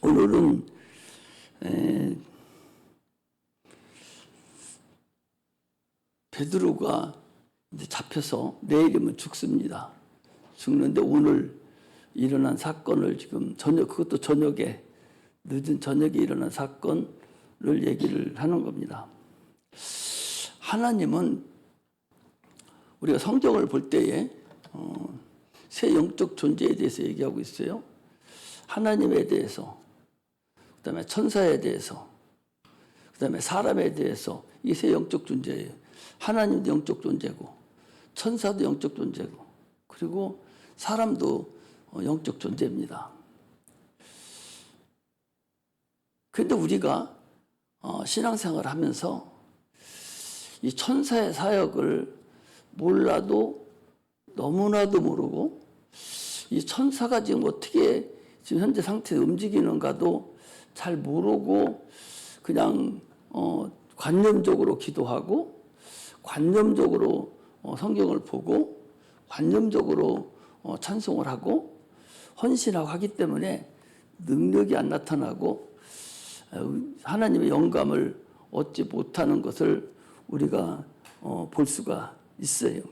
오늘은 베드로가 이제 잡혀서 내일이면 죽습니다. 죽는데 오늘 일어난 사건을 지금 그것도 저녁에, 늦은 저녁에 일어난 사건을 얘기를 하는 겁니다. 하나님은 우리가 성경을 볼 때에 새 영적 존재에 대해서 얘기하고 있어요. 하나님에 대해서, 그 다음에 천사에 대해서, 그 다음에 사람에 대해서. 이게 새 영적 존재예요. 하나님도 영적 존재고, 천사도 영적 존재고, 그리고 사람도 영적 존재입니다. 그런데 우리가 신앙생활을 하면서 이 천사의 사역을 몰라도, 너무나도 모르고, 이 천사가 지금 어떻게 지금 현재 상태에 움직이는가도 잘 모르고 그냥 관념적으로 기도하고, 관념적으로 성경을 보고, 관념적으로 찬송을 하고 헌신하고 하기 때문에 능력이 안 나타나고 하나님의 영감을 얻지 못하는 것을 우리가 볼 수가 있어요.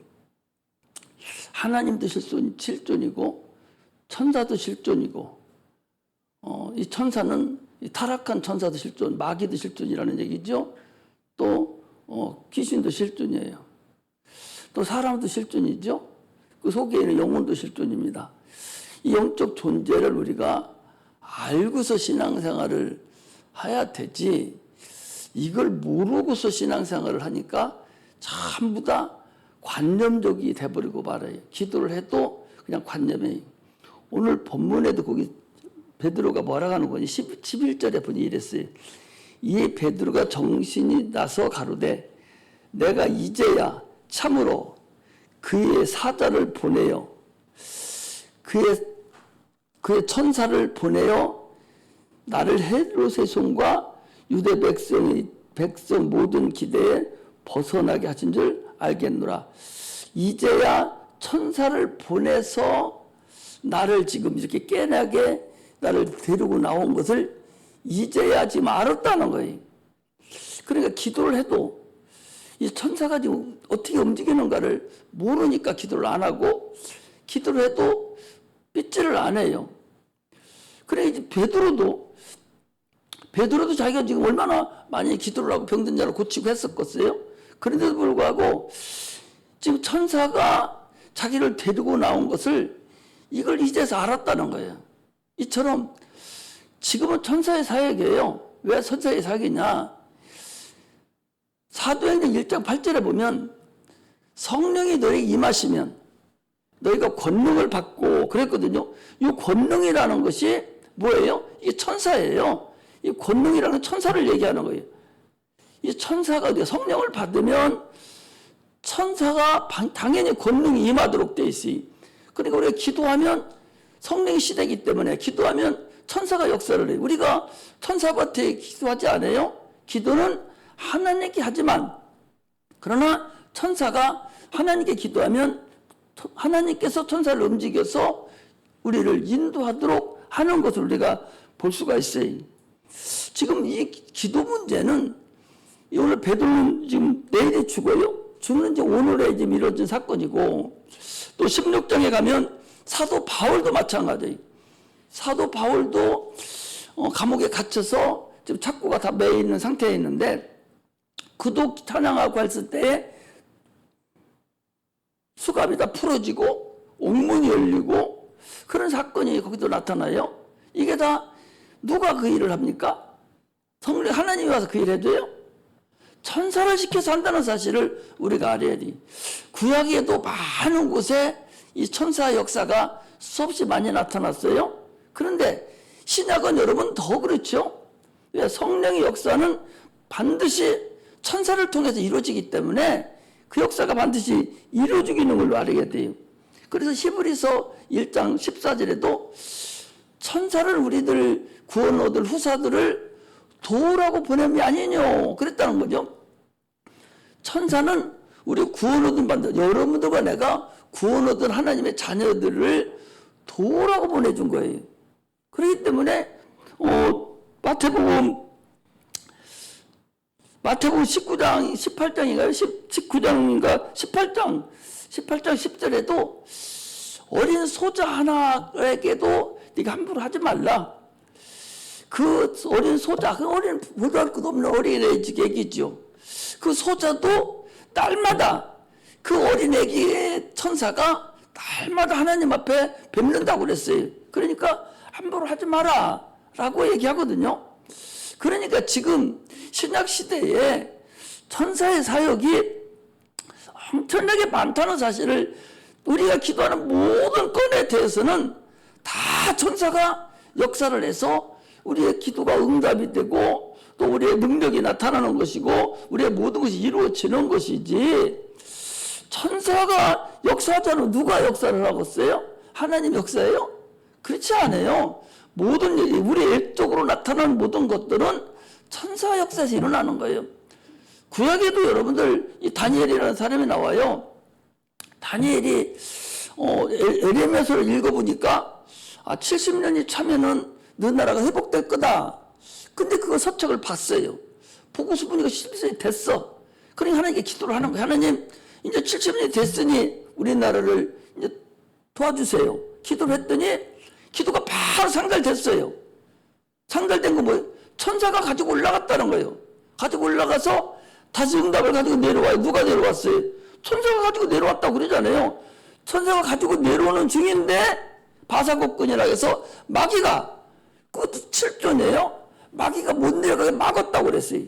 하나님도 실존이고 천사도 실존이고, 이 천사는 타락한 천사도 실존, 마귀도 실존이라는 얘기죠. 또 귀신도 실존이에요. 또 사람도 실존이죠. 그 속에 있는 영혼도 실존입니다. 이 영적 존재를 우리가 알고서 신앙생활을 해야 되지, 이걸 모르고서 신앙생활을 하니까 전부 다 관념적이 돼버리고 말아요. 기도를 해도 그냥 관념이에요. 오늘 본문에도 거기 베드로가 뭐라고 하는 거니? 11절에 보니 이랬어요. 이에 베드로가 정신이 나서 가로되 내가 이제야 참으로 그의 사자를 보내어 그의 천사를 보내어 나를 헤롯의 손과 유대 백성 모든 기대에 벗어나게 하신 줄 알겠노라. 이제야 천사를 보내서 나를 지금 이렇게 깨나게 나를 데리고 나온 것을 이제야 지금 알았다는 거예요. 그러니까 기도를 해도 이 천사가 지금 어떻게 움직이는가를 모르니까 기도를 안 하고, 기도를 해도 삐지를 안 해요. 그래 이제 베드로도 자기가 지금 얼마나 많이 기도를 하고 병든 자를 고치고 했었겠어요. 그런데도 불구하고 지금 천사가 자기를 데리고 나온 것을 이걸 이제서 알았다는 거예요. 이처럼 지금은 천사의 사역이에요. 왜 천사의 사역이냐? 사도행전 1장 8절에 보면 성령이 너에게 임하시면 너희가 권능을 받고 그랬거든요. 이 권능이라는 것이 뭐예요? 이게 천사예요. 이 권능이라는 천사를 얘기하는 거예요. 이 천사가 성령을 받으면 천사가 당연히 권능이 임하도록 돼 있어요. 그러니까 우리가 기도하면 성령이 시대이기 때문에 기도하면 천사가 역사를 해요. 우리가 천사한테 기도하지 않아요? 기도는 하나님께 하지만, 그러나 천사가 하나님께 기도하면 하나님께서 천사를 움직여서 우리를 인도하도록 하는 것을 우리가 볼 수가 있어요. 지금 이 기도 문제는 오늘 베드로는 지금 내일이 죽어요. 죽는 지 오늘에 지금 이루어진 사건이고, 또 16장에 가면 사도 바울도 마찬가지예요. 사도 바울도 감옥에 갇혀서 지금 착고가 다 매여 있는 상태에 있는데, 그도 찬양하고 했을 때에 수갑이 다 풀어지고 옥문이 열리고 그런 사건이 거기도 나타나요. 이게 다 누가 그 일을 합니까? 성령 하나님이 와서 그 일을 해줘요? 천사를 시켜서 한다는 사실을 우리가 알아야 돼. 구약에도 많은 곳에 이 천사 역사가 수없이 많이 나타났어요. 그런데 신약은 여러분 더 그렇죠. 왜? 성령의 역사는 반드시 천사를 통해서 이루어지기 때문에 그 역사가 반드시 이루어지는 걸로 알아야 돼요. 그래서 히브리서 1장 14절에도 천사를 우리들 구원 얻을 후사들을 도우라고 보냄이 아니뇨 그랬다는 거죠. 천사는 우리 구원 얻은 반들, 여러분들과 내가 구원 얻은 하나님의 자녀들을 도우라고 보내준 거예요. 그렇기 때문에 마태복음 19장 18장인가요? 19장인가 18장 10절에도 어린 소자 하나에게도 네가 함부로 하지 말라. 그 어린 소자, 그 어린 보잘 것도 없는 어린애기죠. 그 소자도 날마다 그 어린애기의 천사가 날마다 하나님 앞에 뵙는다고 그랬어요. 그러니까 함부로 하지 마라 라고 얘기하거든요. 그러니까 지금 신약 시대에 천사의 사역이 엄청나게 많다는 사실을 우리가 기도하는 모든 건에 대해서는 다 천사가 역사를 해서 우리의 기도가 응답이 되고 또 우리의 능력이 나타나는 것이고 우리의 모든 것이 이루어지는 것이지, 천사가 역사하자는 누가 역사를 하고 있어요? 하나님 역사예요? 그렇지 않아요. 모든 일이 우리 일적으로 나타나는 모든 것들은 천사 역사에서 일어나는 거예요. 구약에도 여러분들 이 다니엘이라는 사람이 나와요. 다니엘이 에레미야서를 읽어보니까 70년이 차면은 너 나라가 회복될 거다. 근데 그거 서책을 봤어요. 보고서 보니까 70년이 됐어. 그러니까 하나님께 기도를 하는 거예요. 하나님, 이제 70년이 됐으니 우리나라를 이제 도와주세요. 기도를 했더니 기도가 바로 상달됐어요. 상달된 거 뭐예요? 천사가 가지고 올라갔다는 거예요. 가지고 올라가서 다시 응답을 가지고 내려와요. 누가 내려왔어요? 천사가 가지고 내려왔다고 그러잖아요. 천사가 가지고 내려오는 중인데 바사곡근이라 해서 마귀가, 그것도 7조네요. 마귀가 못 내려가게 막았다고 그랬어요.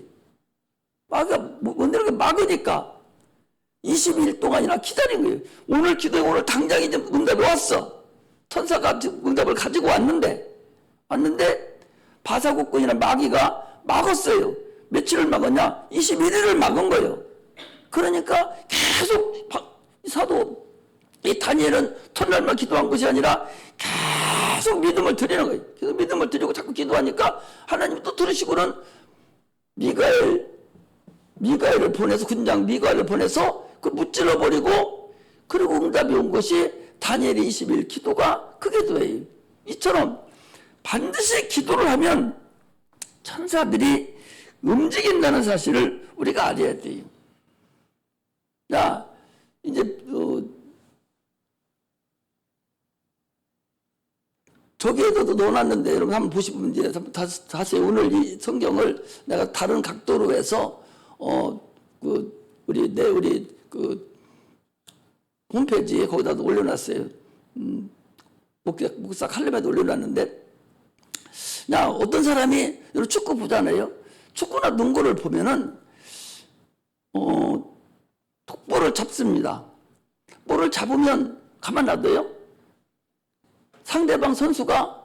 마귀가 못 내려가게 막으니까 22일 동안이나 기다린 거예요. 오늘 기도에 오늘 당장 이제 응답이 왔어. 천사가 응답을 가지고 왔는데 바사곡근이나 마귀가 막았어요. 며칠을 막았냐? 21일을 막은 거예요. 그러니까 계속 사도 이 다니엘은 첫날만 기도한 것이 아니라 계속 믿음을 드리는 거예요. 계속 믿음을 드리고 자꾸 기도하니까 하나님이 또 들으시고는 미가엘을 보내서, 군장 미가엘을 보내서 그 무찔러 버리고, 그리고 응답이 온 것이 다니엘의 20일 기도가 그 기도예요. 이처럼 반드시 기도를 하면 천사들이 움직인다는 사실을 우리가 알아야 돼요. 자, 이제 저기에도 넣어놨는데 여러분 한번 보시면 이제 다시 오늘 이 성경을 내가 다른 각도로 해서 우리 홈페이지에 거기다도 올려놨어요. 목사 칼럼에도 올려놨는데, 야, 어떤 사람이 축구 보잖아요. 축구나 농구를 보면은 볼을 잡습니다. 볼을 잡으면 가만 놔둬요? 상대방 선수가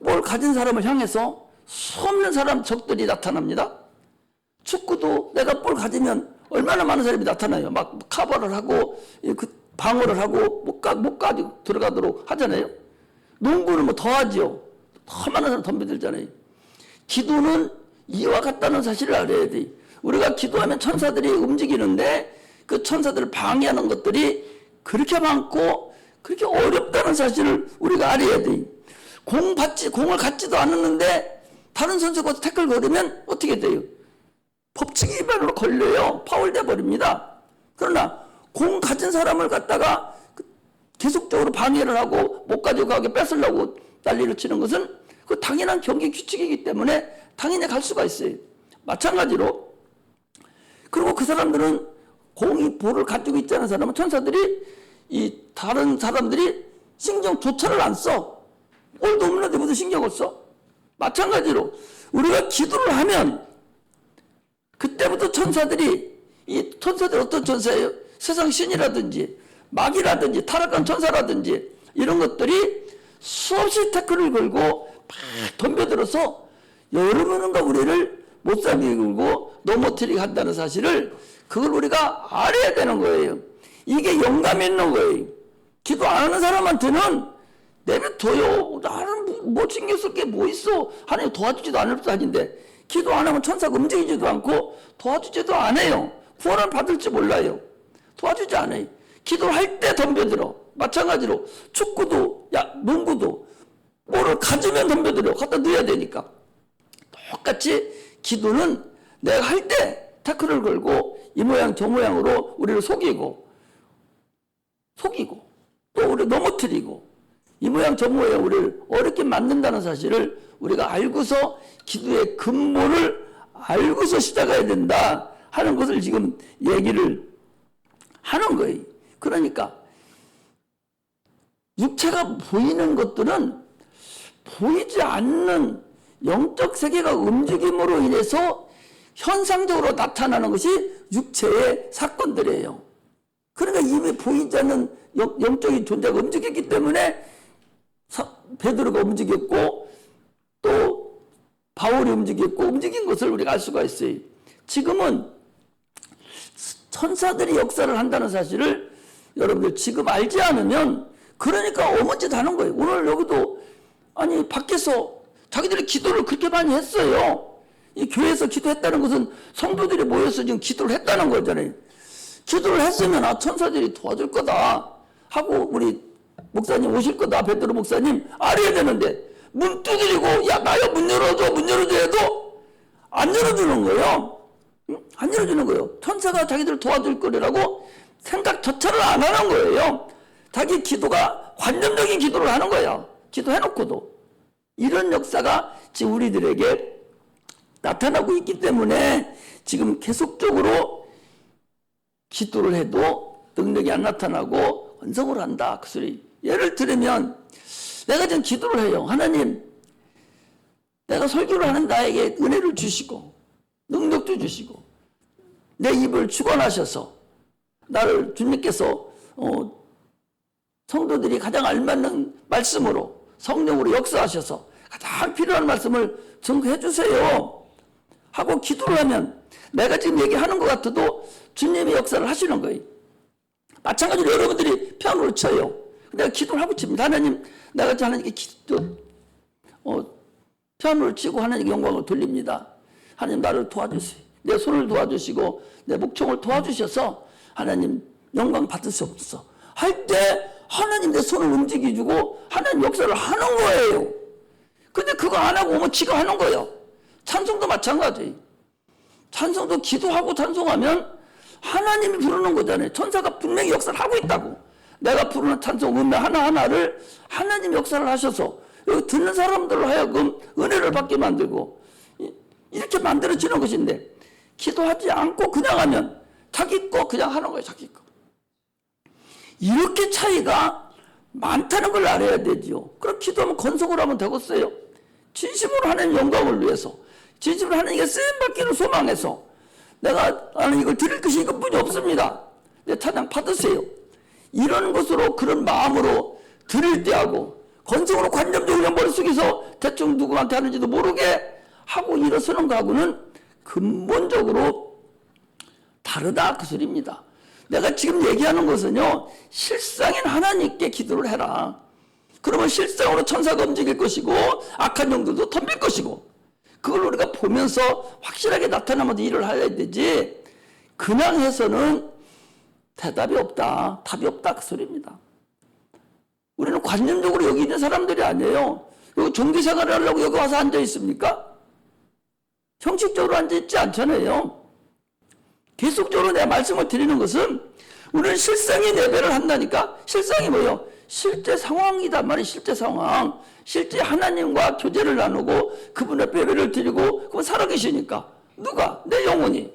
볼 가진 사람을 향해서 수없는 사람 적들이 나타납니다. 축구도 내가 볼 가지면 얼마나 많은 사람이 나타나요. 막 커버를 하고 방어를 하고 못 가지고 들어가도록 하잖아요. 농구는 뭐 더하지요. 더 많은 사람 덤벼들잖아요. 기도는 이와 같다는 사실을 알아야 돼. 우리가 기도하면 천사들이 움직이는데 그 천사들을 방해하는 것들이 그렇게 많고 그렇게 어렵다는 사실을 우리가 알아야 돼. 공을 갖지도 않았는데 다른 선수가 태클 걸으면 어떻게 돼요? 법칙 위반으로 걸려요. 파울돼 버립니다. 그러나 공 가진 사람을 갖다가 계속적으로 방해를 하고 못 가지고 가게 뺏으려고 난리를 치는 것은 그 당연한 경기 규칙이기 때문에 당연히 갈 수가 있어요. 마찬가지로, 그리고 그 사람들은 볼을 가지고 있지 않은 사람은 천사들이 다른 사람들이 신경조차를 안 써. 볼도 없는데 무슨 신경을 써? 마찬가지로 우리가 기도를 하면 그때부터 천사들이, 이 천사들 어떤 천사예요? 세상 신이라든지 마귀라든지 타락한 천사라든지 이런 것들이 수없이 태클을 걸고 막 덤벼들어서 여러분과 우리를 못 살게 굴고 넘어뜨리게 한다는 사실을, 그걸 우리가 알아야 되는 거예요. 이게 영감이 있는 거예요. 기도 안 하는 사람한테는 내버려둬요. 나는 뭐 신경 쓸 게 뭐 있어. 하나님 도와주지도 않을 사진인데 기도 안 하면 천사가 움직이지도 않고 도와주지도 않아요. 구원을 받을지 몰라요. 도와주지 않아요. 기도를 할 때 덤벼들어. 마찬가지로 축구도 농구도 뭐를 가지면 덤벼들어 갖다 넣어야 되니까. 똑같이 기도는 내가 할 때 태클을 걸고 이 모양 저 모양으로 우리를 속이고 또 우리를 넘어뜨리고 이 모양 저 모양 우리를 어렵게 만든다는 사실을 우리가 알고서 기도의 근본을 알고서 시작해야 된다 하는 것을 지금 얘기를 하는 거예요. 그러니까 육체가 보이는 것들은 보이지 않는 영적 세계가 움직임으로 인해서 현상적으로 나타나는 것이 육체의 사건들이에요. 그러니까 이미 보이지 않는 영적인 존재가 움직였기 때문에 베드로가 움직였고 또 바울이 움직였고 움직인 것을 우리가 알 수가 있어요. 지금은 천사들이 역사를 한다는 사실을 여러분들 지금 알지 않으면 그러니까 어머짓 하는 거예요. 오늘 여기도 아니 밖에서 자기들이 기도를 그렇게 많이 했어요. 이 교회에서 기도했다는 것은 성도들이 모여서 지금 기도를 했다는 거잖아요. 기도를 했으면 천사들이 도와줄 거다 하고 우리 목사님 오실 거다 베드로 목사님 알아야 되는데 문 두드리고 야 나야 문 열어줘 해도 안 열어주는 거예요. 안 열어주는 거예요. 천사가 자기들 도와줄 거라고 생각조차를 안 하는 거예요. 자기 기도가 관념적인 기도를 하는 거예요. 기도해놓고도. 이런 역사가 지금 우리들에게 나타나고 있기 때문에 지금 계속적으로 기도를 해도 능력이 안 나타나고 언성을 한다. 그 소리. 예를 들면 내가 지금 기도를 해요. 하나님 내가 설교를 하는 나에게 은혜를 주시고 능력도 주시고 내 입을 축원하셔서 나를 주님께서 성도들이 가장 알맞는 말씀으로 성령으로 역사하셔서 가장 필요한 말씀을 증거해 주세요 하고 기도를 하면 내가 지금 얘기하는 것 같아도 주님이 역사를 하시는 거예요. 마찬가지로 여러분들이 피아노를 쳐요. 내가 기도를 하고 칩니다. 하나님 내가 하나님께 피아노를 치고 하나님께 영광을 돌립니다. 하나님 나를 도와주세요. 내 손을 도와주시고 내 목청을 도와주셔서 하나님 영광 받으시옵소서 할 때 하나님 내 손을 움직여주고 하나님 역사를 하는 거예요. 근데 그거 안 하고 오면 지가 하는 거예요. 찬송도 마찬가지. 찬송도 기도하고 찬송하면 하나님이 부르는 거잖아요. 천사가 분명히 역사를 하고 있다고. 내가 부르는 찬송 음매 하나하나를 하나님 역사를 하셔서 여기 듣는 사람들로 하여금 은혜를 받게 만들고 이렇게 만들어지는 것인데 기도하지 않고 그냥 하면 자기 거 그냥 하는 거예요. 자기 거. 이렇게 차이가 많다는 걸 알아야 되지요. 그럼 기도하면 건성으로 하면 되겠어요. 진심으로 하나님 영광을 위해서 진심으로 하나님께 쓰임받기를 소망해서 내가 나는 이걸 드릴 것이 이것뿐이 없습니다. 내 찬양 받으세요. 이런 것으로 그런 마음으로 드릴 때 하고 건성으로 관념적으로 머릿속에서 대충 누구한테 하는지도 모르게 하고 일어서는 거하고는 근본적으로 다르다 그 소리입니다. 내가 지금 얘기하는 것은요 실상인 하나님께 기도를 해라. 그러면 실상으로 천사가 움직일 것이고 악한 영들도 덤빌 것이고 그걸 우리가 보면서 확실하게 나타나면서 일을 해야 되지 그냥 해서는 대답이 없다. 답이 없다 그 소리입니다. 우리는 관념적으로 여기 있는 사람들이 아니에요. 여기 종교생활을 하려고 여기 와서 앉아 있습니까? 형식적으로 앉아 있지 않잖아요. 계속적으로 내 말씀을 드리는 것은 우리는 실상인 예배를 한다니까. 실상이 뭐예요? 실제 상황이단 말이에요. 실제 상황. 실제 하나님과 교제를 나누고 그분 앞에 예배를 드리고 그분 살아계시니까. 누가? 내 영혼이.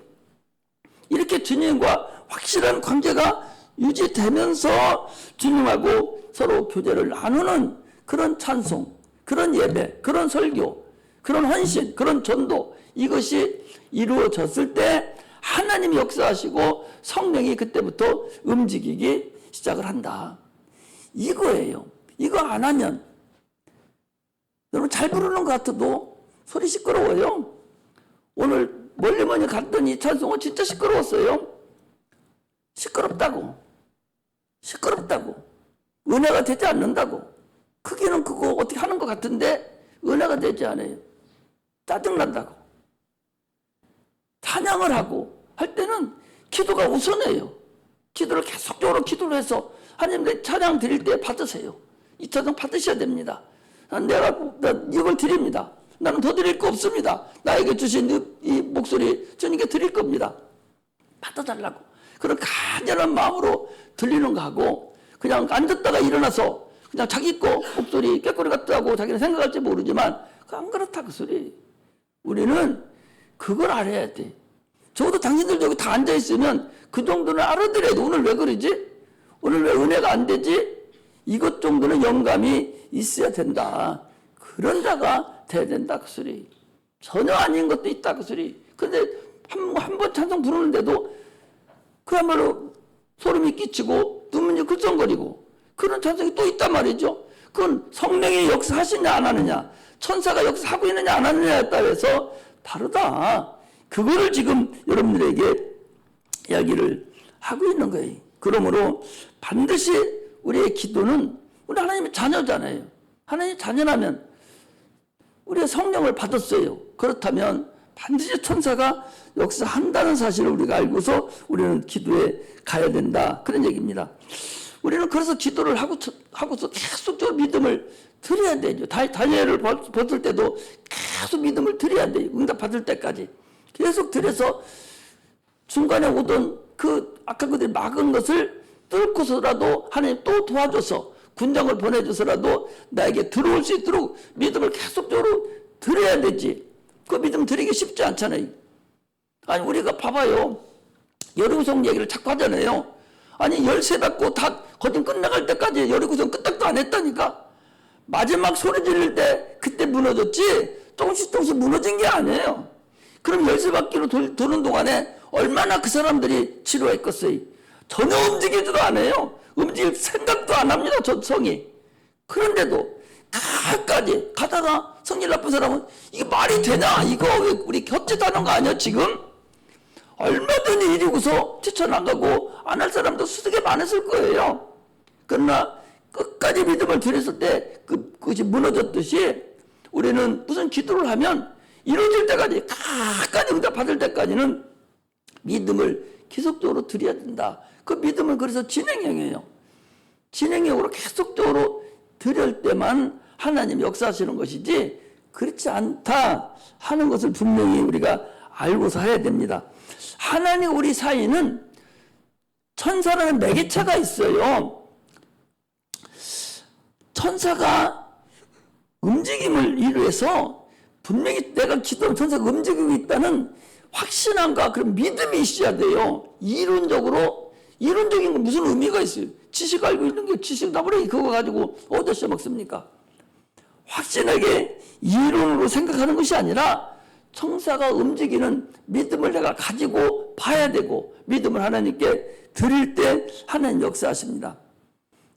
이렇게 주님과 확실한 관계가 유지되면서 주님하고 서로 교제를 나누는 그런 찬송, 그런 예배, 그런 설교, 그런 헌신, 그런 전도 이것이 이루어졌을 때 하나님이 역사하시고 성령이 그때부터 움직이기 시작을 한다. 이거예요. 이거 안 하면 여러분 잘 부르는 것 같아도 소리 시끄러워요. 오늘 멀리 갔더니 찬송은 진짜 시끄러웠어요. 시끄럽다고. 은혜가 되지 않는다고. 크기는 그거 어떻게 하는 것 같은데 은혜가 되지 않아요. 짜증난다고. 찬양을 하고 할 때는 기도가 우선이에요. 기도를 계속적으로 기도를 해서 하나님 내 찬양 드릴 때 받으세요. 이 찬양 받으셔야 됩니다. 나 이걸 드립니다. 나는 더 드릴 거 없습니다. 나에게 주신 이 목소리 주님께 드릴 겁니다. 받아달라고. 그런 간절한 마음으로 들리는 거하고 그냥 앉았다가 일어나서 그냥 자기 거 목소리 꾀꼬리 같다고 자기는 생각할지 모르지만 안 그렇다 그 소리. 우리는 그걸 알아야 돼. 적어도 당신들 여기 다 앉아있으면 그 정도는 알아들어야 돼. 오늘 왜 그러지? 오늘 왜 은혜가 안 되지? 이것 정도는 영감이 있어야 된다. 그런 자가 돼야 된다 그 소리. 전혀 아닌 것도 있다 그 소리. 근데 한 번 찬송 부르는데도 그야말로 소름이 끼치고 눈물이 글썽거리고 그런 찬송이 또 있단 말이죠. 그건 성령이 역사하시냐 안 하느냐, 천사가 역사하고 있느냐 안 하느냐에 따라서 다르다. 그거를 지금 여러분들에게 이야기를 하고 있는 거예요. 그러므로 반드시 우리의 기도는, 우리 하나님의 자녀잖아요. 하나님 자녀라면 우리가 성령을 받았어요. 그렇다면 반드시 천사가 역사한다는 사실을 우리가 알고서 우리는 기도에 가야 된다. 그런 얘기입니다. 우리는 그래서 기도를 하고서 계속적으로 믿음을 드려야 되죠. 다니엘을 벗을 때도 계속 믿음을 드려야 돼요. 응답 받을 때까지. 계속 드려서 중간에 오던 아까 그들이 막은 것을 뚫고서라도 하나님 또 도와줘서 군장을 보내줘서라도 나에게 들어올 수 있도록 믿음을 계속적으로 드려야 되지. 그 믿음 드리기 쉽지 않잖아요. 아니 우리가 봐봐요. 여리고성 얘기를 자꾸 하잖아요. 아니 열쇠 받고 다 거진 끝나갈 때까지 여리고성 끄떡도 안 했다니까. 마지막 소리 지를 때 그때 무너졌지 조금씩 무너진 게 아니에요. 그럼 열쇠 받기로 도는 동안에 얼마나 그 사람들이 지루했겠어요. 전혀 움직이지도 않아요. 움직일 생각도 안 합니다. 저 성이. 그런데도 가까지 가다가 성질 나쁜 사람은 이게 말이 되냐? 이거 왜 우리 곁짓하는 거 아니야 지금? 얼마든지 이리고서 뛰쳐나가고 안 할 사람도 수되게 많았을 거예요. 그러나 끝까지 믿음을 드렸을 때 그것이 무너졌듯이 우리는 무슨 기도를 하면 이루어질 때까지 끝까지 응답 받을 때까지는 믿음을 계속적으로 드려야 된다. 그 믿음은 그래서 진행형이에요. 진행형으로 계속적으로 드릴 때만 하나님 역사하시는 것이지 그렇지 않다 하는 것을 분명히 우리가 알고서 해야 됩니다. 하나님 우리 사이는 천사라는 매개체가 있어요. 천사가 움직임을 이루어서 분명히 내가 기도하면 천사가 움직이고 있다는 확신함과 그런 믿음이 있어야 돼요. 이론적인 건 무슨 의미가 있어요? 지식 알고 있는 게 지식 나버리기 그거 가지고 어디서 먹습니까? 확신하게 이론으로 생각하는 것이 아니라 천사가 움직이는 믿음을 내가 가지고 봐야 되고 믿음을 하나님께 드릴 때 하나님 역사하십니다.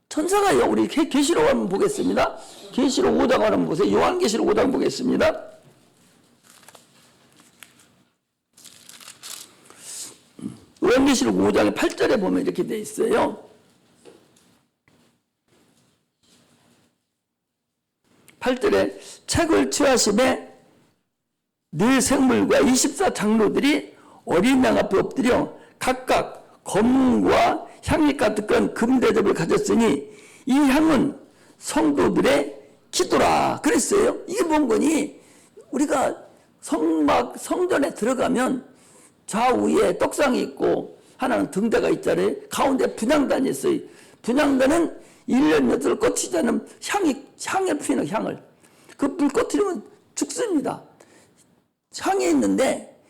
천사가요. 우리 계시록 한번 보겠습니다. 계시록 5장 한번 보세요. 요한계시록 5장 보겠습니다. 요한계시록 5장의 8절에 보면 이렇게 돼 있어요. 8절에 책을 취하심에 늘 생물과 24장로들이 어린 양 앞에 엎드려 각각 검과 향이 가득한 금대접을 가졌으니 이 향은 성도들의 기도라 그랬어요. 이게 뭔 거니? 우리가 성전에 들어가면 좌우에 떡상이 있고 하나는 등대가 있잖아요. 가운데 분향단이 있어요. 분향단은 1년 8을 꺼치지 않은 향에 피는 향을. 그 불 꺼트리면 죽습니다. 향이 있는데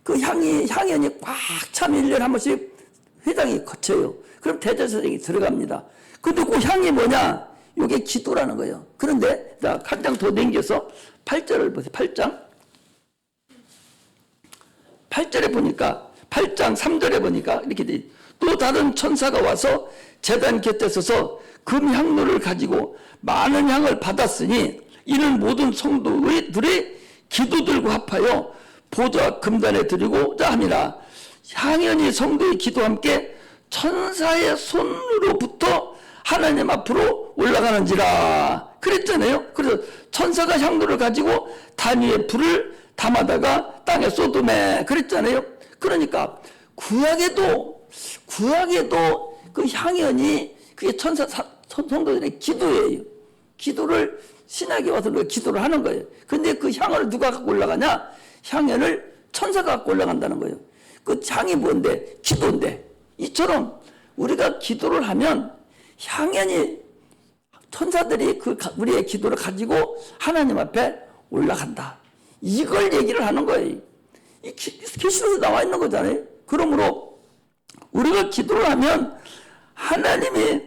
그 향연이 꽉 차면 1년에 한 번씩 회당이 거쳐요. 그럼 대제사장이 들어갑니다. 근데 그 향이 뭐냐? 이게 기도라는 거예요. 그런데 한 장 더 넘겨서 8절을 보세요. 8절에 보니까 8장 3절에 보니까 이렇게 돼. 또 다른 천사가 와서 제단 곁에 서서 금향로를 가지고 많은 향을 받았으니 이는 모든 성도들의 기도들과 합하여 보좌 금단에 드리고자 함이라. 향연이 성도의 기도와 함께 천사의 손으로부터 하나님 앞으로 올라가는지라 그랬잖아요. 그래서 천사가 향로를 가지고 단 위에 불을 담아다가 땅에 쏟음에 그랬잖아요. 그러니까 구약에도 그 향연이 그게 성도들의 기도예요. 기도를 신약에 와서 우리가 기도를 하는 거예요. 근데 그 향을 누가 갖고 올라가냐? 향연을 천사가 갖고 올라간다는 거예요. 그 향이 뭔데? 기도인데. 이처럼 우리가 기도를 하면 향연이 천사들이 우리의 기도를 가지고 하나님 앞에 올라간다. 이걸 얘기를 하는 거예요. 이 계시록에 나와 있는 거잖아요. 그러므로 우리가 기도를 하면 하나님이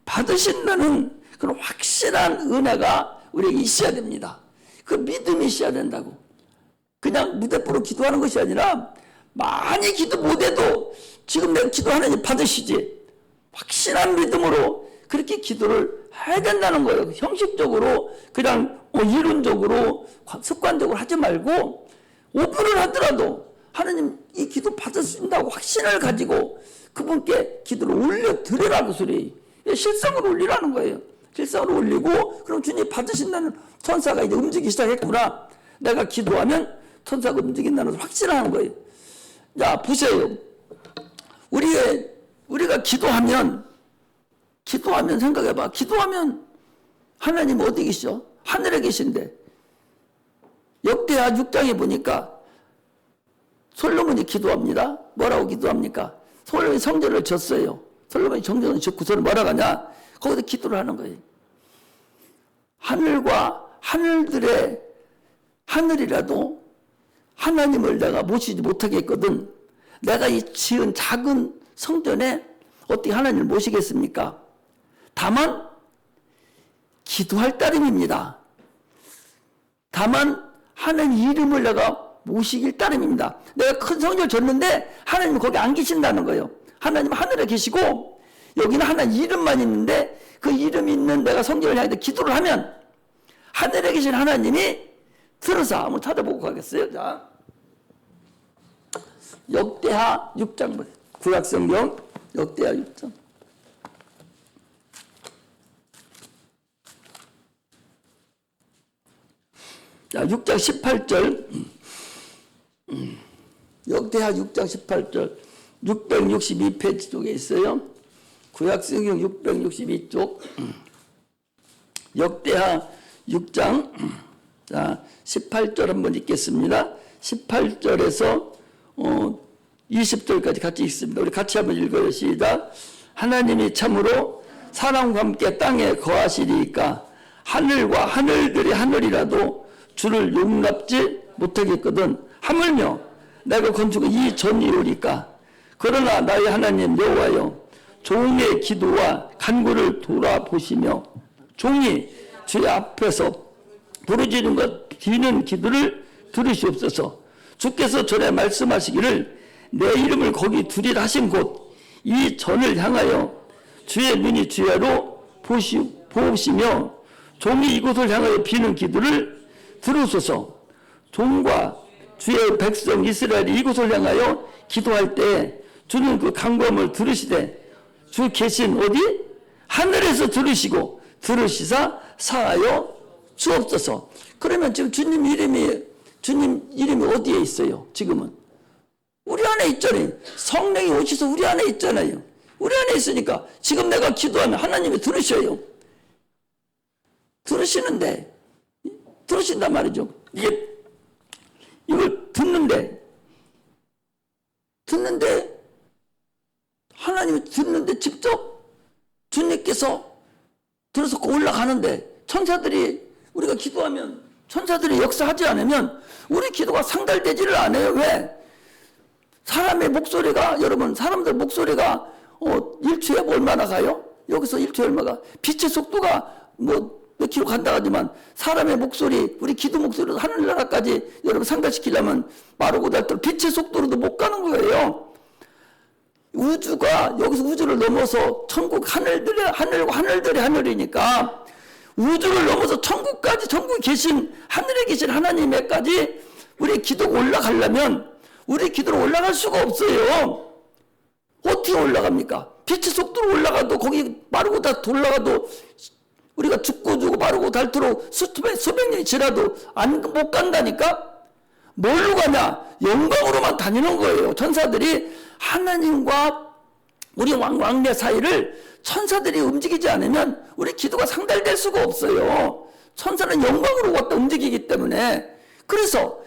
받으신다는 그런 확실한 은혜가 우리에게 있어야 됩니다. 그 믿음이 있어야 된다고. 그냥 무대포로 기도하는 것이 아니라 많이 기도 못해도 지금 내가 기도 하나님 받으시지. 확실한 믿음으로 그렇게 기도를 해야 된다는 거예요. 형식적으로 그냥 이론적으로 습관적으로 하지 말고 5분을 하더라도 하나님 이 기도 받으신다고 확신을 가지고 그분께 기도를 올려드리라는 소리. 실상으로 올리라는 거예요. 실상으로 올리고 그럼 주님 받으신다는 천사가 이제 움직이기 시작했구나. 내가 기도하면 천사가 움직인다는 확신하는 거예요. 자, 보세요. 우리가 기도하면 생각해봐. 기도하면 하나님 어디 계시죠? 하늘에 계신데. 역대하 6장에 보니까 솔로몬이 기도합니다. 뭐라고 기도합니까? 솔로몬이 성전을 졌어요. 솔로몬이 성전을 짓고서는 뭐라고 하냐? 거기서 기도를 하는 거예요. 하늘과 하늘이라도 하나님을 내가 모시지 못하겠거든. 내가 이 지은 작은 성전에 어떻게 하나님을 모시겠습니까? 다만 기도할 따름입니다. 다만 하나님 이름을 내가 모시길 따름입니다. 내가 큰 성전을 졌는데 하나님은 거기 안 계신다는 거예요. 하나님 하늘에 계시고 여기는 하나님 이름만 있는데 그 이름이 있는 내가 성전을 향해 기도를 하면 하늘에 계신 하나님이 들어서 한번 찾아보고 가겠어요. 자, 역대하 6장 구약성경 역대하 6장. 자, 6장 18절. 역대하 6장 18절. 662페이지 쪽에 있어요. 구약성경 662쪽. 역대하 6장. 자, 18절 한번 읽겠습니다. 18절에서 20절까지 같이 읽습니다. 우리 같이 한번 읽어요. 시작. 하나님이 참으로 사람과 함께 땅에 거하시리이까 하늘과 하늘들이 하늘이라도 주를 용납지 못하겠거든. 하물며 내가 건축한 이 전이오리까. 그러나 나의 하나님 여호와여, 종의 기도와 간구를 돌아보시며 종이 주의 앞에서 부르짖는 것 비는 기도를 들으시옵소서. 주께서 전에 말씀하시기를 내 이름을 거기 두리라 하신 곳 이 전을 향하여 주의 눈이 주야로 보시며 종이 이곳을 향하여 비는 기도를 들으소서. 종과 주의 백성 이스라엘이 이곳을 향하여 기도할 때 주는 그 간구함을 들으시되 주 계신 어디? 하늘에서 들으시고 들으시사 사하여 주옵소서. 그러면 지금 주님 이름이 어디에 있어요? 지금은 우리 안에 있잖아요. 성령이 오셔서 우리 안에 있잖아요. 우리 안에 있으니까 지금 내가 기도하면 하나님이 들으셔요. 들으신단 말이죠. 이걸 듣는데 하나님이 듣는데 직접 주님께서 들어서 올라가는데 천사들이 우리가 기도하면 천사들이 역사하지 않으면 우리 기도가 상달되지를 않아요. 왜? 사람의 목소리가 여러분 사람들 목소리가 1초에 얼마나 가요? 여기서 1초에 얼마가? 빛의 속도가 몇 킬로 간다 하지만 사람의 목소리 우리 기도 목소리도 하늘나라까지 여러분 상달시키려면 마르고 닳도록 빛의 속도로도 못 가는 거예요. 우주가 여기서 우주를 넘어서 천국 하늘과 하늘들의 하늘이니까 우주를 넘어서 천국까지 천국에 계신 하늘에 계신 하나님에까지 우리의 기도가 올라가려면 우리 기도로 올라갈 수가 없어요. 어떻게 올라갑니까? 빛의 속도로 올라가도 거기 마르고 닳 올라가도 우리가 죽고 마르고 닳도록 수백 년이 지나도 못 간다니까? 뭘로 가냐? 영광으로만 다니는 거예요. 천사들이 하나님과 우리 왕래 사이를 천사들이 움직이지 않으면 우리 기도가 상달될 수가 없어요. 천사는 영광으로 왔다 움직이기 때문에. 그래서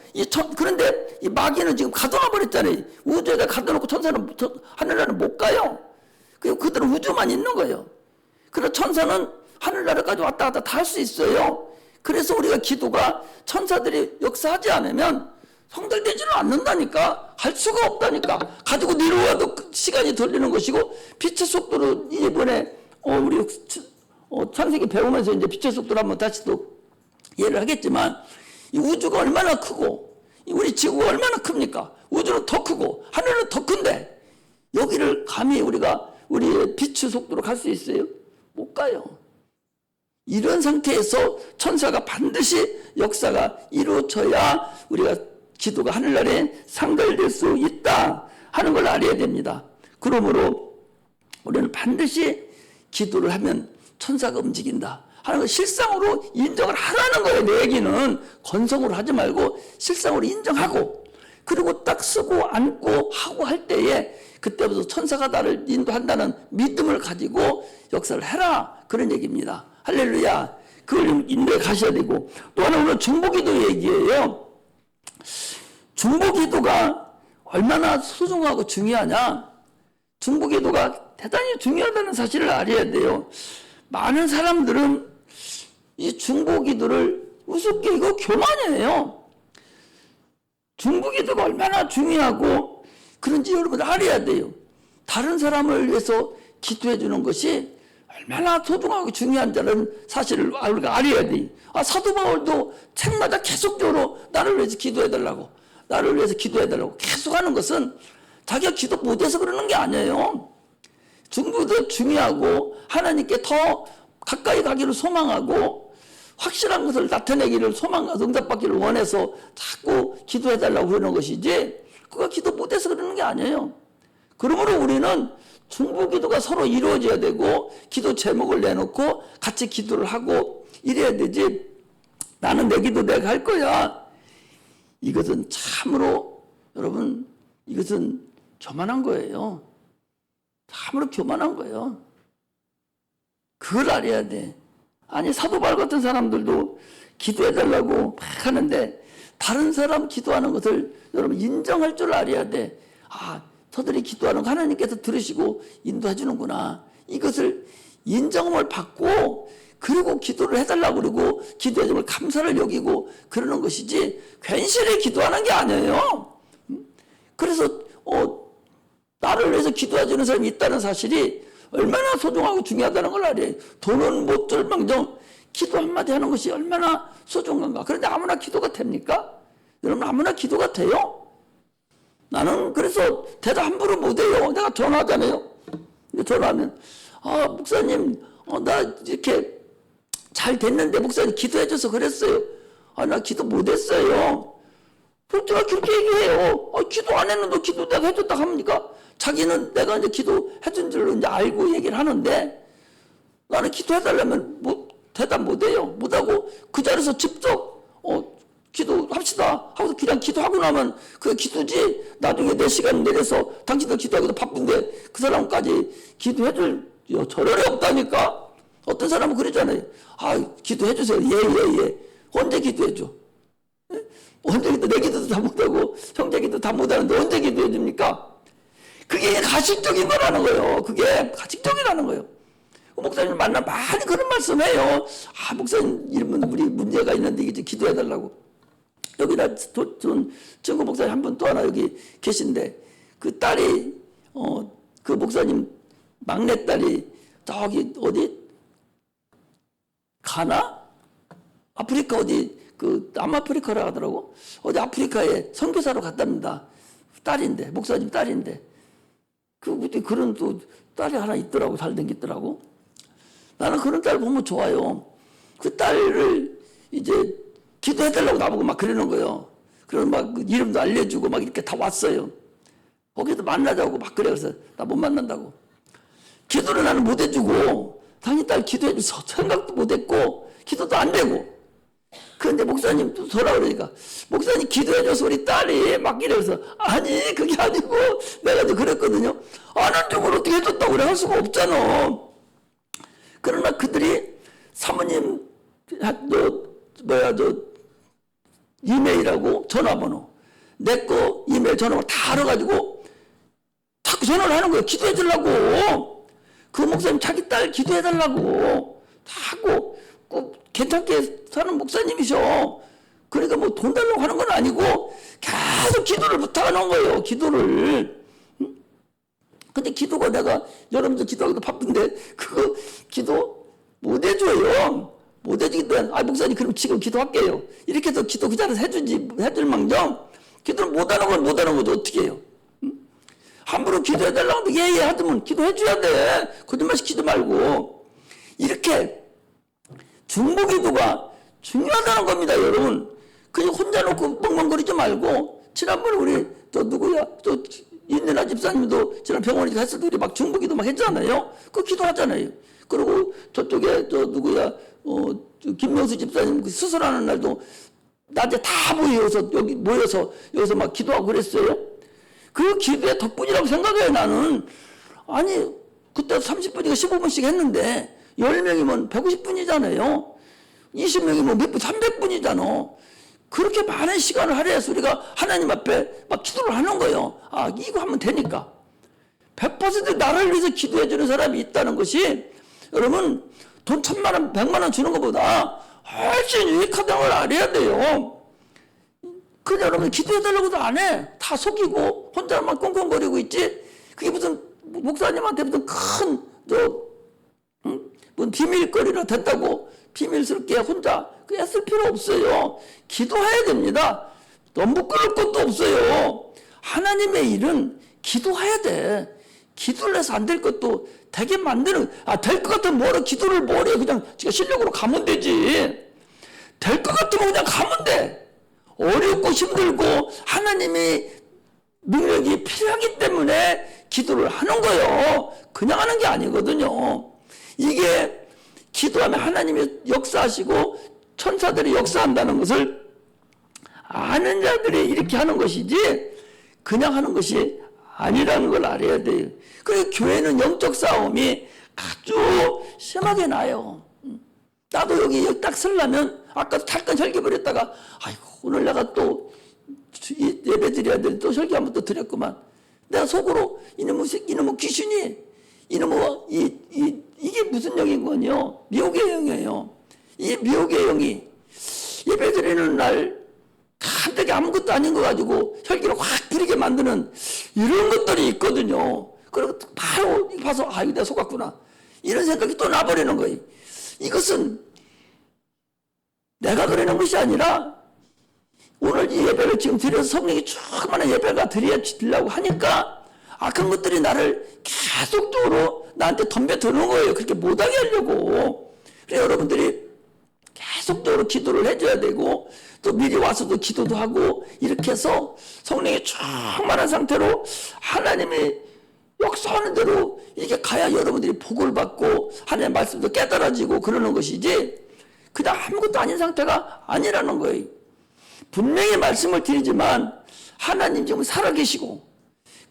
그런데 이 마귀는 지금 가둬놔 버렸잖아요. 우주에다 가둬놓고 천사는 하늘나라는 못 가요. 그리고 그들은 우주만 있는 거예요. 그래서 천사는 하늘나라까지 왔다 갔다 다 할 수 있어요. 그래서 우리가 기도가 천사들이 역사하지 않으면 성달되지는 않는다니까. 할 수가 없다니까. 가지고 내려와도 시간이 걸리는 것이고, 빛의 속도로 이번에 우리 창세기 배우면서 이제 빛의 속도로 한번 다시 또 이해를 하겠지만, 이 우주가 얼마나 크고 우리 지구가 얼마나 큽니까? 우주는 더 크고 하늘은 더 큰데 여기를 감히 우리가 우리의 빛의 속도로 갈 수 있어요? 못 가요. 이런 상태에서 천사가 반드시 역사가 이루어져야 우리가 기도가 하늘나라에 상달될 수 있다 하는 걸 알아야 됩니다. 그러므로 우리는 반드시 기도를 하면 천사가 움직인다 하는 걸 실상으로 인정을 하라는 거예요. 내 얘기는 건성으로 하지 말고 실상으로 인정하고, 그리고 딱 쓰고 앉고 하고 할 때에 그때부터 천사가 나를 인도한다는 믿음을 가지고 역사를 해라, 그런 얘기입니다. 할렐루야. 그걸 인도에 가셔야 되고, 또 하나 오늘 중보기도 얘기예요. 중보기도가 얼마나 소중하고 중요하냐. 중보기도가 대단히 중요하다는 사실을 알아야 돼요. 많은 사람들은 이 중보기도를 우습게 이거 교만이에요. 중보기도가 얼마나 중요하고 그런지 여러분 알아야 돼요. 다른 사람을 위해서 기도해 주는 것이 얼마나 소중하고 중요한지는 사실을 우리가 알아야 돼요. 사도 바울도 책마다 계속적으로 나를 위해서 기도해 달라고, 나를 위해서 기도해 달라고 계속 하는 것은 자기가 기도 못해서 그러는 게 아니에요. 중보기도 중요하고 하나님께 더 가까이 가기를 소망하고 확실한 것을 나타내기를 소망하고 응답받기를 원해서 자꾸 기도해달라고 그러는 것이지, 그거 기도 못해서 그러는 게 아니에요. 그러므로 우리는 중보기도가 서로 이루어져야 되고 기도 제목을 내놓고 같이 기도를 하고 이래야 되지, 나는 내 기도 내가 할 거야, 이것은 참으로 여러분 이것은 교만한 거예요. 참으로 교만한 거예요. 그걸 알아야 돼. 아니 사도 바울 같은 사람들도 기도해달라고 막 하는데 다른 사람 기도하는 것을 여러분 인정할 줄 알아야 돼. 저들이 기도하는 거 하나님께서 들으시고 인도해 주는구나. 이것을 인정을 받고 그리고 기도를 해달라고 그러고 기도해 주면 감사를 여기고 그러는 것이지 괜시리 기도하는 게 아니에요. 그래서 나를 위해서 기도해 주는 사람이 있다는 사실이 얼마나 소중하고 중요하다는 걸 알아요. 돈은 못 줄 망정 기도 한마디 하는 것이 얼마나 소중한가. 그런데 아무나 기도가 됩니까? 여러분 아무나 기도가 돼요? 나는 그래서 대답 함부로 못해요. 내가 전화하잖아요. 전화하면 목사님 나 이렇게 잘 됐는데 목사님 기도해줘서 그랬어요. 나 기도 못했어요. 솔직하게 그렇게 얘기해요. 기도 안 했는데 기도 내가 해줬다 합니까? 자기는 내가 이제 기도해준 줄로 이제 알고 얘기를 하는데, 나는 기도해달라면 대답 못해요. 못하고 그 자리에서 직접 기도합시다 하고서 그냥 기도하고 나면 그게 기도지, 나중에 내 시간 내려서 당신들 기도하고도 바쁜데 그 사람까지 기도해줄 저럴이 없다니까. 어떤 사람은 그러잖아요. 기도해주세요. 예. 언제 기도해줘? 언제 기도? 내 기도도 다 못하고 형제 기도 다 못하는데 언제 기도해줍니까? 그게 가식적인 거라는 거예요. 그게 가식적이라는 거예요. 목사님 만나면 많이 그런 말씀해요. 목사님 이러면 우리 문제가 있는데 이게 좀 기도해달라고. 여기다 중국 목사님 한 분 또 하나 여기 계신데, 그 딸이 그 목사님 막내딸이 저기 어디 가나? 아프리카 어디 남아프리카라 하더라고. 어디 아프리카에 선교사로 갔답니다. 딸인데, 목사님 딸인데. 그런 또 딸이 하나 있더라고. 잘된 게 있더라고. 나는 그런 딸 보면 좋아요. 그 딸을 이제 기도해달라고 나보고 막 그러는 거예요. 그래서 막 이름도 알려주고 막 이렇게 다 왔어요. 거기서 만나자고 막 그래. 그래서 나 못 만난다고. 기도를 나는 못 해주고, 당연히 딸 기도해줘서 생각도 못 했고, 기도도 안 되고. 그런데 목사님 또 돌아 그러니까, 목사님 기도해줘서 우리 딸이 막 이래서, 아니 그게 아니고 내가 이제 그랬거든요. 아는 쪽으로 어떻게 해줬다고 그래 할 수가 없잖아. 그러나 그들이 사모님 너 이메일하고 전화번호, 내 거 이메일 전화번호 다 알아가지고 자꾸 전화를 하는 거예요. 기도해 주려고. 그 목사님 자기 딸 기도해 달라고 다 하고, 꼭 괜찮게 사는 목사님이셔. 그러니까 뭐 돈 달라고 하는 건 아니고 계속 기도를 부탁하는 거예요. 기도를. 근데 기도가, 내가 여러분들 기도하기도 바쁜데 그거 기도 못 해줘요. 못 해주기 때문에 목사님 그럼 지금 기도할게요. 이렇게 해서 기도 그 자리에서 해줄 망정 기도를 못하는 건 못하는 거죠. 어떻게 해요? 함부로 기도해달라고 하면 예예 하더면 기도해줘야 돼. 거짓말 시키지 말고. 이렇게 중보기도가 중요하다는 겁니다, 여러분. 그냥 혼자 놓고 멍멍거리지 말고. 지난번에 우리 또 누구야, 또 인내나 집사님도 지난 병원에 갔을 때 우리 막 중보기도 막 했잖아요. 그 기도하잖아요. 그리고 저쪽에 또 누구야, 김명수 집사님 그 수술하는 날도 낮에 다 모여서 여기 모여서 여기서 막 기도하고 그랬어요. 그 기도의 덕분이라고 생각해요, 나는. 아니, 그때 30분인가 15분씩 했는데 10명이면 150분이잖아요. 20명이면 몇 분, 300분이잖아. 그렇게 많은 시간을 할애해서 우리가 하나님 앞에 막 기도를 하는 거예요. 이거 하면 되니까. 100% 나를 위해서 기도해주는 사람이 있다는 것이, 여러분, 돈 1000만 원, 100만 원 주는 것보다 훨씬 유익하다는 걸 알아야 돼요. 근데 여러분, 기도해달라고도 안 해. 다 속이고 혼자만 꽁꽁거리고 있지. 그게 무슨 목사님한테 무슨 큰 비밀거리라 됐다고 비밀스럽게 혼자 그 애쓸 필요 없어요. 기도해야 됩니다. 너무 부끄러울 것도 없어요. 하나님의 일은 기도해야 돼. 기도를 해서 안 될 것도 되게 만드는, 될 것 같으면 뭐래, 기도를 뭐래, 그냥 지가 실력으로 가면 되지. 될 것 같으면 그냥 가면 돼. 어렵고 힘들고 하나님이 능력이 필요하기 때문에 기도를 하는 거예요. 그냥 하는 게 아니거든요. 이게 기도하면 하나님이 역사하시고 천사들이 역사한다는 것을 아는 자들이 이렇게 하는 것이지 그냥 하는 것이 아니라는 걸 알아야 돼요. 그래서 교회는 영적 싸움이 아주 심하게 나요. 나도 여기 딱 서려면 아까 잠깐 설교 버렸다가 오늘 내가 또 예배 드려야 돼. 또 설교 한번 또 드렸구만. 내가 속으로 이놈의 귀신이 이게 무슨 영인 거요? 미혹의 영이에요. 이 미혹의 영이 예배 드리는 날 갑자기 아무것도 아닌 거 가지고 혈기를 확 부리게 만드는 이런 것들이 있거든요. 그리고 바로 봐서 이거 내가 속았구나. 이런 생각이 또 나버리는 거예요. 이것은 내가 그러는 것이 아니라 오늘 이 예배를 지금 드려서 성령이 조그마한 예배가 드리려고 하니까 악한 것들이 나를 계속적으로 나한테 덤벼드는 거예요. 그렇게 못하게 하려고. 그래서 여러분들이 계속적으로 기도를 해줘야 되고 또 미리 와서도 기도도 하고 이렇게 해서 성령이 충만한 상태로 하나님이 역사하는 대로 이게 가야 여러분들이 복을 받고 하나님의 말씀도 깨달아지고 그러는 것이지 그냥 아무것도 아닌 상태가 아니라는 거예요. 분명히 말씀을 드리지만 하나님 지금 살아계시고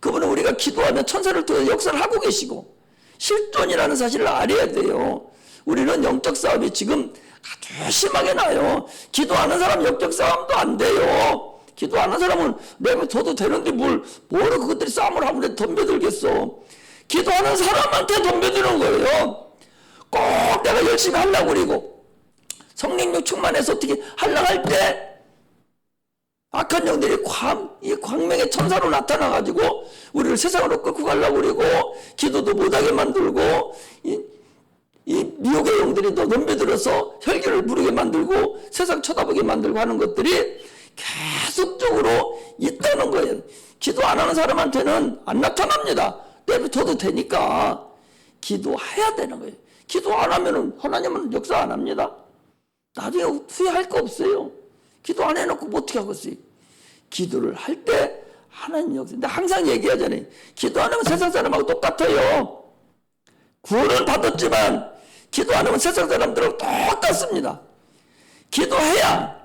그분은 우리가 기도하면 천사를 통해 역사를 하고 계시고 실존이라는 사실을 알아야 돼요. 우리는 영적 싸움이 지금 아주 심하게 나요. 기도하는 사람 영적 싸움도 안 돼요. 기도하는 사람은 내버려둬도 되는데 뭐로 그것들이 싸움을 하고 덤벼들겠어. 기도하는 사람한테 덤벼드는 거예요. 꼭 내가 열심히 하려고 그리고 성령력 충만해서 어떻게 하려고 할 때 악한 영들이 이 광명의 천사로 나타나가지고 우리를 세상으로 끌고 가려고 그리고 기도도 못하게 만들고 이 미혹의 영들이 또 넘겨들어서 혈기를 부르게 만들고 세상 쳐다보게 만들고 하는 것들이 계속적으로 있다는 거예요. 기도 안 하는 사람한테는 안 나타납니다. 내버려둬도 되니까 기도해야 되는 거예요. 기도 안 하면 하나님은 역사 안 합니다. 나중에 후회할 거 없어요. 기도 안 해놓고 뭐 어떻게 하겠어요? 기도를 할 때 하나님 역사. 근데 항상 얘기하잖아요. 기도 안 하면 세상 사람하고 똑같아요. 구원은 받았지만 기도 안 하면 세상 사람들하고 똑같습니다. 기도해야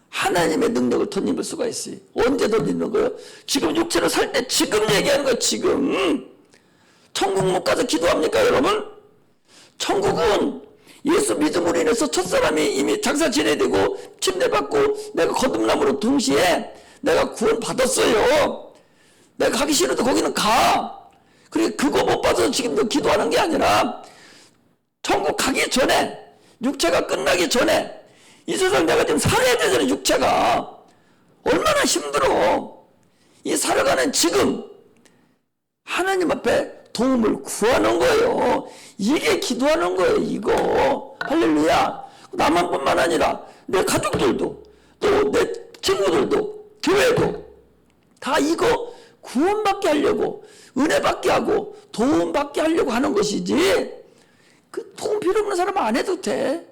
하나님의 능력을 덧입을 수가 있어요. 언제 덧입는 거예요? 지금 육체로 살 때 지금 얘기하는 거예요. 지금. 천국 못 가서 기도합니까 여러분? 천국은 예수 믿음으로 인해서 첫사람이 이미 장사 지내야 되고 침례받고 내가 거듭남으로 동시에 내가 구원 받았어요. 내가 가기 싫어도 거기는 가. 그리고 그거 못 받아서 지금도 기도하는 게 아니라 천국 가기 전에, 육체가 끝나기 전에 이 세상 내가 지금 살아야 되잖아요. 육체가 얼마나 힘들어. 이 살아가는 지금 하나님 앞에 도움을 구하는 거예요. 이게 기도하는 거예요. 이거 할렐루야. 나만 뿐만 아니라 내 가족들도 또 내 친구들도 교회도 다 이거 구원받게 하려고, 은혜 받게 하고 도움 받게 하려고 하는 것이지, 그 도움 필요 없는 사람은 안 해도 돼.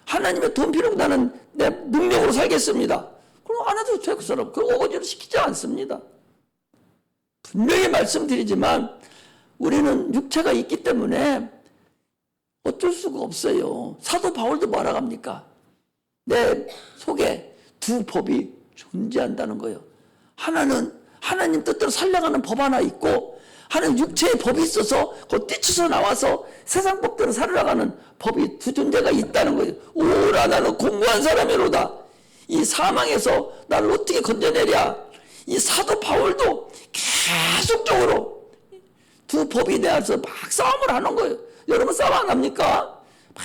하나님의 도움 필요 없고 나는 내 능력으로 살겠습니다. 그럼 안 해도 돼. 그 사람 그 어거지로 시키지 않습니다. 분명히 말씀드리지만 우리는 육체가 있기 때문에 어쩔 수가 없어요. 사도 바울도 뭐라고 합니까? 내 속에 두 법이 존재한다는 거예요. 하나는 하나님 뜻대로 살려가는 법 하나 있고, 하나는 육체의 법이 있어서 그 뛰쳐서 나와서 세상 법대로 살아가는 법이 두 존재가 있다는 거예요. 오라 나는 공고한 사람이로다. 이 사망에서 나를 어떻게 건져내랴. 이 사도 바울도 계속적으로 두 법이 대해서 막 싸움을 하는 거예요. 여러분 싸움 안 합니까? 막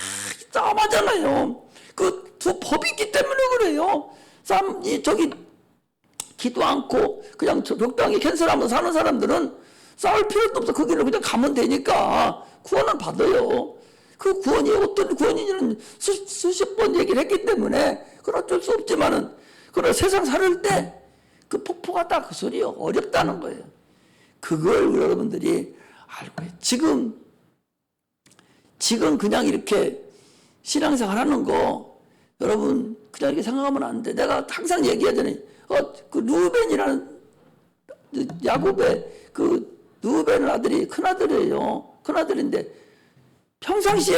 싸움하잖아요. 그 두 법이 있기 때문에 그래요. 싸움, 저기 기도 않고 그냥 적당히 캔슬하면서 사는 사람들은 싸울 필요도 없어. 그 길을 그냥 가면 되니까 구원을 받아요. 그 구원이 어떤 구원인지는 수십 번 얘기를 했기 때문에 그건 어쩔 수 없지만은, 그러나 세상 살을 때 그 폭포가 딱 그 소리요. 어렵다는 거예요. 그걸 여러분들이 알고 해요. 지금 그냥 이렇게 신앙생활 하는 거 여러분 그냥 이렇게 생각하면 안 돼. 내가 항상 얘기하잖아요. 그 루벤이라는 야곱의 그 루벤 아들이 큰아들이에요. 큰아들인데 평상시에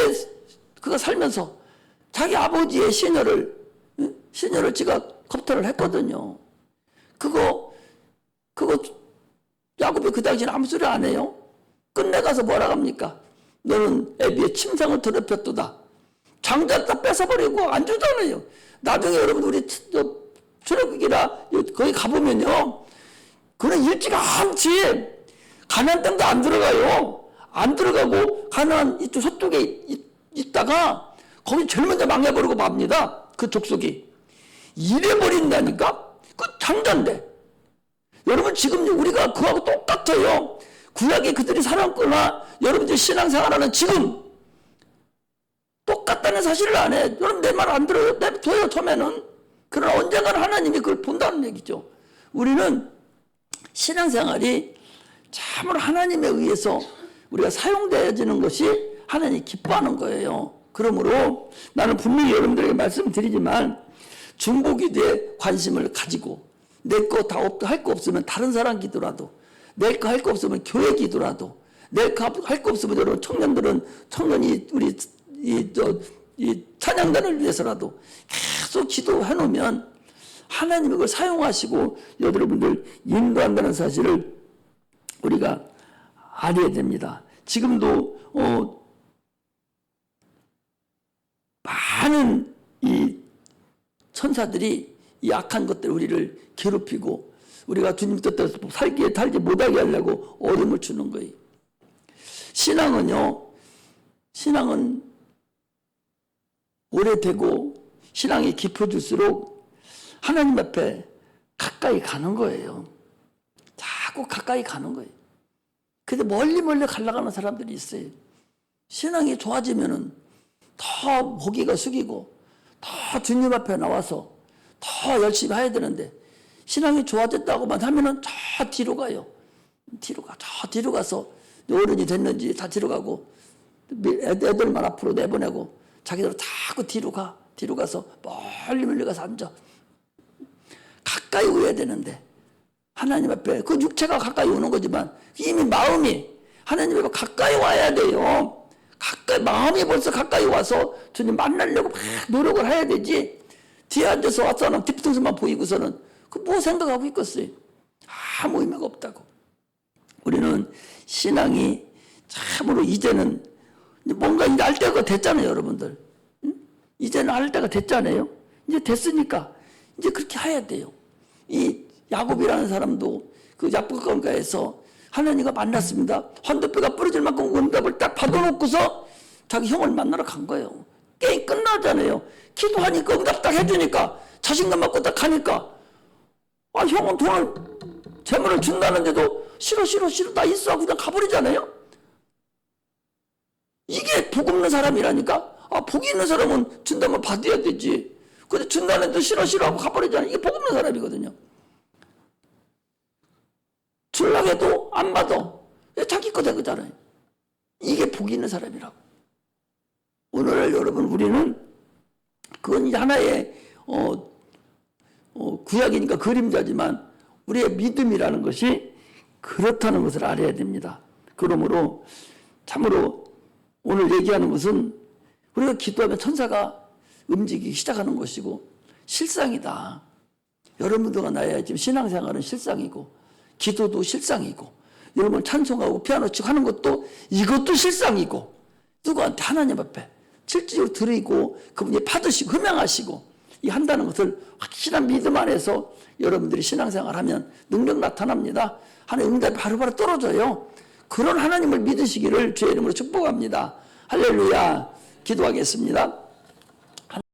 그가 살면서 자기 아버지의 시녀를 지가 겁탈을 했거든요. 그거 야곱이 그 당시에는 아무 소리 안 해요. 끝내 가서 뭐라 합니까? 너는 애비의 침상을 더럽혔도다. 장자 다 뺏어버리고 안 주잖아요. 나중에 여러분 우리 출애굽기나 거기 가보면요, 그는 일찌감치 가나안 땅도 안 들어가요. 안 들어가고 가나안 이쪽 서쪽에 있다가 거기 제일 먼저 망해버리고 맙니다. 그 족속이 이래버린다니까. 그 장자인데 여러분 지금 우리가 그하고 똑같아요. 구약에 그들이 살았거나 여러분들 신앙생활하는 지금 똑같다는 사실을 안 해. 여러분 내 말 안 들어요. 내둬요 처음에는. 그러나 언젠가는 하나님이 그걸 본다는 얘기죠. 우리는 신앙생활이 참으로 하나님에 의해서 우리가 사용되어지는 것이 하나님이 기뻐하는 거예요. 그러므로 나는 분명히 여러분들에게 말씀드리지만 중보기도에 관심을 가지고, 내 거 다 할 거 없으면 다른 사람 기도라도, 내 거 할 거 없으면 교회 기도라도, 내 거 할 거 없으면 여러분 청년이 우리 이 찬양단을 위해서라도 계속 기도해 놓으면 하나님이 그걸 사용하시고 여러분들 인도한다는 사실을 우리가 알아야 됩니다. 지금도 많은 이 천사들이 이 악한 것들 우리를 괴롭히고 우리가 주님 뜻대로 살지 못하게 하려고 어려움을 주는 거예요. 신앙은 오래되고 신앙이 깊어질수록 하나님 앞에 가까이 가는 거예요. 자꾸 가까이 가는 거예요. 근데 멀리 가려고 하는 사람들이 있어요. 신앙이 좋아지면은 더 고개가 숙이고 더 주님 앞에 나와서 더 열심히 해야 되는데, 신앙이 좋아졌다고만 하면은 저 뒤로 가요. 저 뒤로 가서 어른이 됐는지 다 뒤로 가고, 애들만 앞으로 내보내고 자기들 자꾸 뒤로 가서 멀리 가서 앉아. 가까이 오야 되는데 하나님 앞에 그 육체가 가까이 오는 거지만 이미 마음이 하나님 앞에 가까이 와야 돼요. 마음이 벌써 가까이 와서 주님 만나려고 막 노력을 해야 되지, 뒤에 앉아서 왔잖아 뒤통수만 보이고서는 그 뭐 생각하고 있겠어요. 아무 의미가 없다고. 우리는 신앙이 참으로 이제는 뭔가 날 때가 됐잖아요. 여러분들 이제는 할 때가 됐잖아요. 이제 됐으니까 이제 그렇게 해야 돼요. 이 야곱이라는 사람도 그 야복강가에서 하나님과 만났습니다. 환도뼈가 부러질 만큼 응답을 딱 받아놓고서 자기 형을 만나러 간 거예요. 게임 끝나잖아요. 기도하니까 응답 딱 해주니까 자신감 갖고 딱 가니까 형은 돈을 재물을 준다는데도 싫어 나 있어 하고 그냥 가버리잖아요. 이게 복 없는 사람이라니까. 복이 있는 사람은 준다면 받아야 되지. 근데 준다는데도 싫어 하고 가버리잖아요. 이게 복 없는 사람이거든요. 주려고 해도 안 받아. 자기 거 되잖아요. 이게 복이 있는 사람이라고. 오늘날 여러분 우리는 그건 하나의 구약이니까 그림자지만 우리의 믿음이라는 것이 그렇다는 것을 알아야 됩니다. 그러므로 참으로 오늘 얘기하는 것은 우리가 기도하면 천사가 움직이기 시작하는 것이고 실상이다. 여러분들과 나의 지금 신앙생활은 실상이고 기도도 실상이고 여러분 찬송하고 피아노 치고 하는 것도 이것도 실상이고 누구한테 하나님 앞에 실질적으로 드리고 그분이 받으시고 흠양하시고 이 한다는 것을 확실한 믿음 안에서 여러분들이 신앙생활하면 능력 나타납니다. 하나님 응답이 바로바로 떨어져요. 그런 하나님을 믿으시기를 주의 이름으로 축복합니다. 할렐루야. 기도하겠습니다.